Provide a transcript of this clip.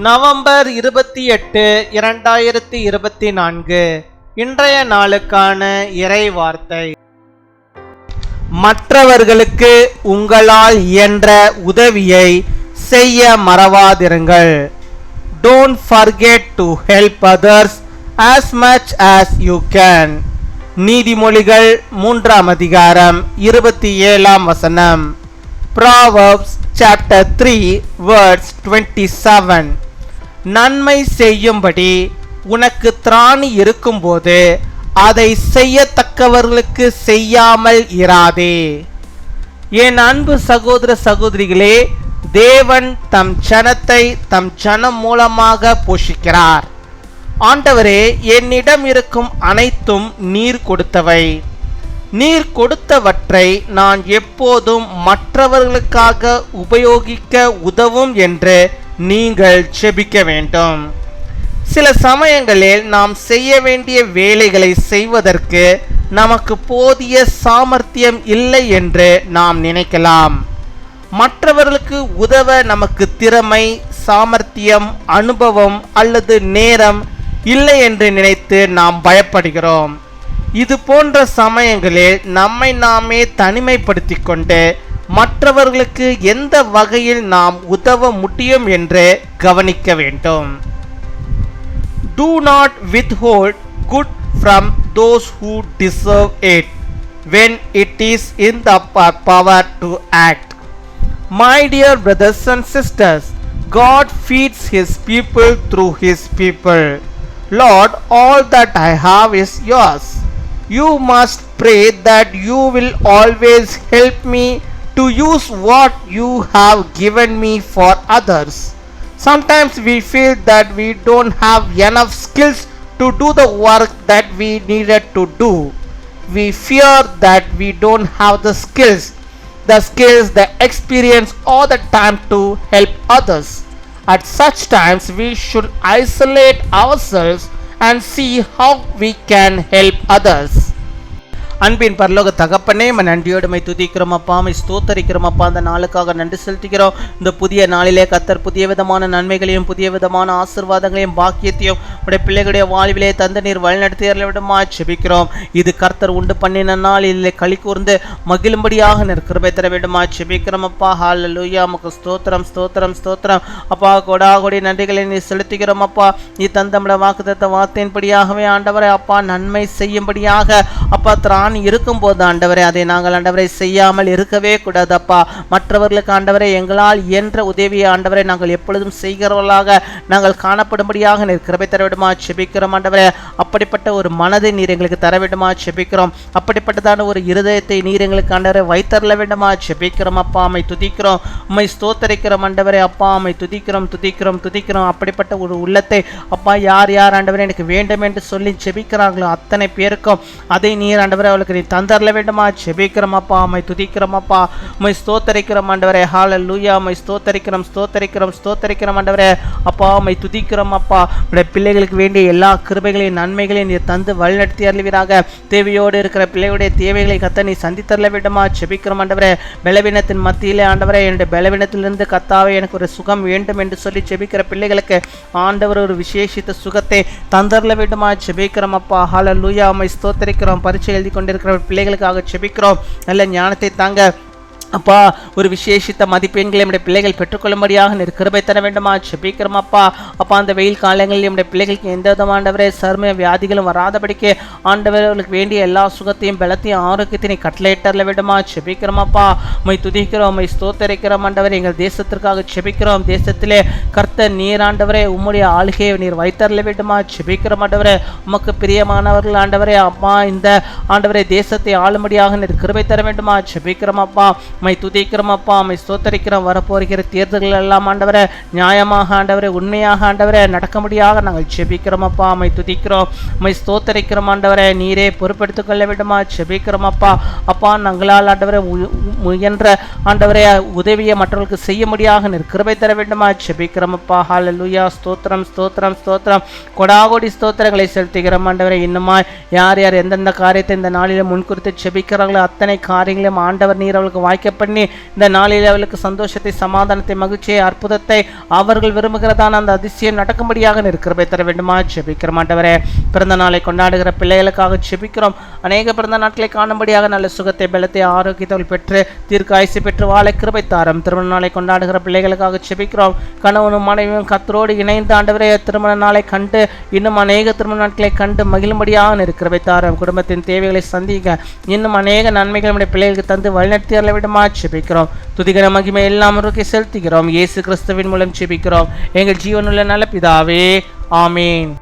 November 28, 2024 இன்றைய நாளுக்கான இறை வார்த்தை. மற்றவர்களுக்கு உங்களால் இயன்ற உதவியை செய்ய மறவாதிருங்கள். Don't forget to help others as much as you can. நீதிமொழிகள் 3 அதிகாரம் 27 வசனம். Proverbs chapter 3 verse 27. நன்மை செய்யும்படி உனக்கு திராணி இருக்கும்போது அதை செய்யத்தக்கவர்களுக்கு செய்யாமல் இராதே. என் அன்பு சகோதர சகோதரிகளே, தேவன் தம் ஜனத்தை தம் ஜனம் மூலமாக போஷிக்கிறார். ஆண்டவரே, என்னிடம் இருக்கும் அனைத்தும் நீர் கொடுத்தவை. நீர் கொடுத்தவற்றை நான் எப்போதும் மற்றவர்களுக்காக உபயோகிக்க உதவும் என்று நீங்கள் ஜெபிக்க வேண்டும். சில சமயங்களில் நாம் செய்ய வேண்டிய வேலைகளை செய்வதற்கு நமக்கு போதிய சாமர்த்தியம் இல்லை என்று நாம் நினைக்கலாம். மற்றவர்களுக்கு உதவ நமக்கு திறமை, சாமர்த்தியம், அனுபவம் அல்லது நேரம் இல்லை என்று நினைத்து நாம் பயப்படுகிறோம். இது போன்ற சமயங்களில் நம்மை நாமே தனிமைப்படுத்தி கொண்டு மற்றவர்களுக்கு எந்த வகையில் நாம் உதவ முடியும் என்று கவனிக்க வேண்டும். Do not withhold good from those who deserve it when it is in the power to act. My dear brothers and sisters, God feeds His people through His people. Lord, all that I have is yours. You must pray that you will always help me to use what you have given me for others. Sometimes we feel that we don't have enough skills to do the work that we needed to do. We fear that we don't have the experience or the time to help others. At such times we should isolate ourselves and see how we can help others. அன்பின் பரலோக தகப்பனே, நன்றியோடுமை துதிக்கிறோம் அப்பா, ஸ்தோத்தரிக்கிறோம் அப்பா. அந்த நாளுக்காக நன்றி செலுத்துகிறோம். இந்த புதிய நாளிலே கர்த்தர் புதிய விதமான நன்மைகளையும் புதிய விதமான ஆசீர்வாதங்களையும் பாக்கியத்தையும் உடைய பிள்ளைகளுடைய வாழ்விலே தந்த நீர் வழிநடத்தியர்களை விடமா செபிக்கிறோம். இது கர்த்தர் உண்டு பண்ணின நாள், இதில் களி கூர்ந்து மகிழும்படியாக கிருபை தர விடமா செபிக்கிறோம் அப்பா. ஹல்லேலூயா. உமக்கு ஸ்தோத்திரம் ஸ்தோத்திரம் ஸ்தோத்திரம் அப்பா. கொடாகொடி நன்றிகளை நீ செலுத்துகிறோம் அப்பா. நீ தந்தமிட வாக்குத்தத்த வார்த்தையின்படியாகவே ஆண்டவரே அப்பா நன்மை செய்யும்படியாக அப்பா இருக்கும்போது ஆண்டவரே அதை நாங்கள் ஆண்டவரை செய்யாமல் இருக்கவே கூடாது அப்பா. மற்றவர்களுக்கு ஆண்டவரை எங்களால் இயன்ற உதவியை ஆண்டவரை நாங்கள் எப்பொழுதும் செய்கிறவர்களாக நாங்கள் காணப்படும்படியாக நீர் கிருபை தரவிடுமா செபிக்கிறோம் ஆண்டவரே. அப்படிப்பட்ட ஒரு மனதை நீர் எங்களுக்கு தரவிடுமா செபிக்கிறோம். அப்படிப்பட்டதான ஒரு இருதயத்தை நீர் எங்களுக்கு ஆண்டவரை வைத்தரல வேண்டுமா செபிக்கிறோம் அப்பா. அம்மை துதிக்கிறோம், உம்மை ஸ்தோத்தரிக்கிறோம் ஆண்டவரே அப்பா. அம்மை துதிக்கிறோம் துதிக்கிறோம் துதிக்கிறோம். அப்படிப்பட்ட ஒரு உள்ளத்தை அப்பா யார் யார் ஆண்டவரை எனக்கு வேண்டும் என்று சொல்லி செபிக்கிறாங்களோ அத்தனை பேருக்கும் அதை நீர் ஆண்டவரை அவளுக்கு நீ தந்தரல வேண்டுமா செபிக்கிறோம் அப்பா. அம்மை துதிக்கிறோம் அப்பா. உம்மை ஸ்தோத்தரிக்கிறோம் ஆண்டவரே. ஹல்லேலூயா. உம்மை ஸ்தோத்தரிக்கிறோம் ஸ்தோத்தரிக்கிறோம் ஸ்தோத்தரிக்கிறோம் ஆண்டவரே அப்பா. உம்மை துதிக்கிறோம் அப்பா. உடைய பிள்ளைகளுக்கு வேண்டிய எல்லா கிருபைகளையும் நன்மைகளையும் நீ தந்து வழிநடத்தி அருள்வீராக. தேவையோடு இருக்கிற பிள்ளைகளுடைய தேவைகளை கத்த நீ சந்தித்தரல வேண்டுமா செபிக்கிறோம் ஆண்டவரே. பலவீனத்தின் மத்தியிலே ஆண்டவரே என்னுடைய பலவீனத்திலிருந்து கத்தாவே எனக்கு ஒரு சுகம் வேண்டும் என்று சொல்லி செபிக்கிற பிள்ளைகளுக்கு ஆண்டவர் ஒரு விசேஷித்த சுகத்தை தந்தரல வேண்டுமா செபிக்கிறோம் அப்பா. ஹல்லேலூயா. உம்மை ஸ்தோத்தரிக்கிறோம். பரீட்சை எழுதி கொண்டிருக்கிற பிள்ளைகளுக்காக செபிக்கிறோம். நல்ல ஞானத்தை தாங்க அப்பா. ஒரு விசேஷித்த மதிப்பெண்களை நம்முடைய பிள்ளைகள் பெற்றுக்கொள்ளும்படியாக நீர் கிருபை தர வேண்டுமா செபிக்கிறோம் அப்பா. அப்பா அந்த வெயில் காலங்களில் நம்முடைய பிள்ளைகளுக்கு எந்த விதமாண்டவரே சர்ம வியாதிகளும் வராதபடிக்கு ஆண்டவர்களுக்கு வேண்டிய எல்லா சுகத்தையும் பலத்தையும் ஆரோக்கியத்தையும் கட்டளையிட்டரல வேண்டுமா செபிக்கிறோம் அப்பா. உம்மை துதிக்கிறோம், உம்மை ஸ்தோத்தரிக்கிறோம் ஆண்டவரே. எங்கள் தேசத்திற்காக செபிக்கிறோம். தேசத்திலே கர்த்தர் நீர் ஆண்டவரே உம்முடைய ஆளுகையை நீர் வைத்தரல வேண்டுமா செபிக்கிறோம் ஆண்டவரே. உமக்கு பிரியமானவர்கள் ஆண்டவரே அப்பா இந்த ஆண்டவரே தேசத்தை ஆளும்படியாக நீர் கிருபை தர வேண்டுமா செபிக்கிறோம் அப்பா. உம்மை துதிக்கிறோம் அப்பா. உம்மை ஸ்தோத்தரிக்கிறோம். வரப்போகிற தேர்தல்கள் எல்லாம் ஆண்டவரே நியாயமாக ஆண்டவரே உண்மையாக ஆண்டவரே நடக்கும்படியாக நாங்கள் செபிக்கிறோம் அப்பா. உம்மை துதிக்கிறோம், உம்மை ஸ்தோத்தரிக்கிறோம் ஆண்டவரே. நீரே பொறுப்பெடுத்துக் கொள்ள வேண்டுமா செபிக்கிறோம் அப்பா. அப்பா நாங்களால் ஆண்டவரே முயன்ற ஆண்டவரே உதவியை மற்றவர்களுக்கு செய்ய முடியாக நீர் கிருபை தர வேண்டுமா செபிக்கிறோம் அப்பா. ஹல்லேலூயா. ஸ்தோத்திரம் ஸ்தோத்திரம் ஸ்தோத்திரம். கொடாகோடி ஸ்தோத்திரங்களை செலுத்துகிறோம் ஆண்டவரே. இன்னுமா யார் யார் எந்தெந்த காரியத்தை இந்த நாளில் முன்குறித்து செபிக்கிறாங்களோ அத்தனை காரியங்களையும் ஆண்டவர் நீர் அவளுக்கு வாய்க்க வாய்க்க பண்ணி இந்த நாளில் அவளுக்கு சந்தோஷத்தை, சமாதானத்தை, மகிழ்ச்சியை, அற்புதத்தை அவர்கள் விரும்புகிறதான அந்த அதிசயம் நடக்கும்படியாக நிற்கிறபை தர வேண்டுமா ஜெபிக்கிறோம். ஆண்டவரே, பிறந்த நாளை கொண்டாடுகிற பிள்ளைகளுக்காக ஜெபிக்கிறோம். அநேக பிறந்த நாட்களை காணும்படியாக நல்ல சுகத்தை, பலத்தை, ஆரோக்கியத்தை பெற்று தீர்க்காயுசை பெற்று வாழ கிருபை தாரும். திருமண நாளை கொண்டாடுகிற பிள்ளைகளுக்காக ஜெபிக்கிறோம். கணவனும் மனைவியும் கர்த்தரோடு இணைந்த ஆண்டவரே திருமண நாளை கண்டு இன்னும் அநேக திருமண நாட்களை கண்டு மகிழும்படியாக இருக்கிறவை தாரும். குடும்பத்தின் தேவைகளை சந்திக்க இன்னும் அநேக நன்மைகள் நம்முடைய பிள்ளைகளுக்கு தந்து வழிநடத்தி அருள விடுமா ஜெபிக்கிறோம். துதிகர மகிமை எல்லாம் அவருக்கு செலுத்துகிறோம். இயேசு கிறிஸ்துவின் மூலம் ஜெபிக்கிறோம் எங்கள் ஜீவனுள்ள நல்ல பிதாவே, ஆமீன்.